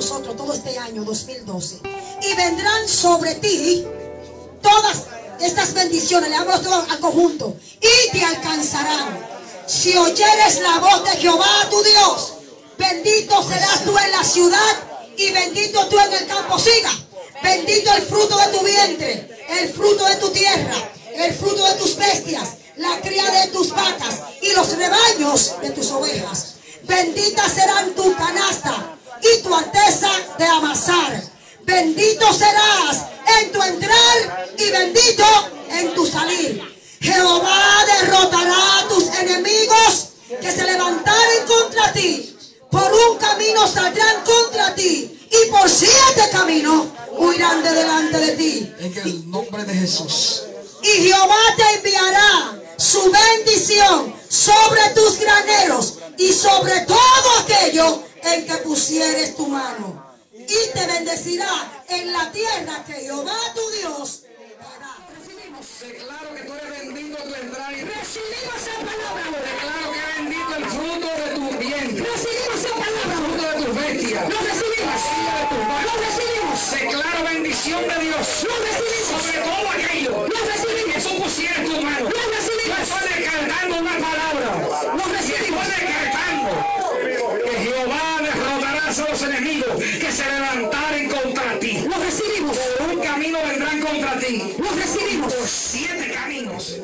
nosotros todo este año 2012. Y vendrán sobre ti todas estas bendiciones, le damos todo al conjunto, y te alcanzarán. Si oyeres la voz de Jehová tu Dios, bendito serás tú en la ciudad y bendito tú en el campo. Siga. Bendito el fruto de tu vientre, el fruto de tu tierra, el fruto de tus bestias, la cría de tus vacas y los rebaños de tus ovejas. Benditas serán tu canasta y tu arteza de amasar. Bendito serás en tu entrar y bendito en tu salir. Jehová derrotará a tus enemigos que se levantaren contra ti. Por un camino saldrán contra ti y por 7 caminos huirán de delante de ti. En el nombre de Jesús. Y Jehová te enviará su bendición sobre tus graneros y sobre todo aquello en que pusieres tu mano. Y te bendecirá en la tierra que Jehová tu Dios te dará. Declaro que tú eres bendito tu entrar y Recibimos esa palabra. declaro que es bendito el fruto de tu vientre, Recibimos esa el palabra. fruto de tus bestias, Lo recibimos. la silla de tus vacas. Lo recibimos. Declaro bendición de Dios Lo recibimos. sobre todo aquello Lo recibimos. que tú pusieras tu mano. Lo recibimos. Yo estoy descargando una palabra. Lo recibimos. Estoy descargando que Jehová derrotará a los enemigos que se levantaren contra ti. Lo recibimos. Por un camino vendrán contra ti. Lo recibimos. Por 7 caminos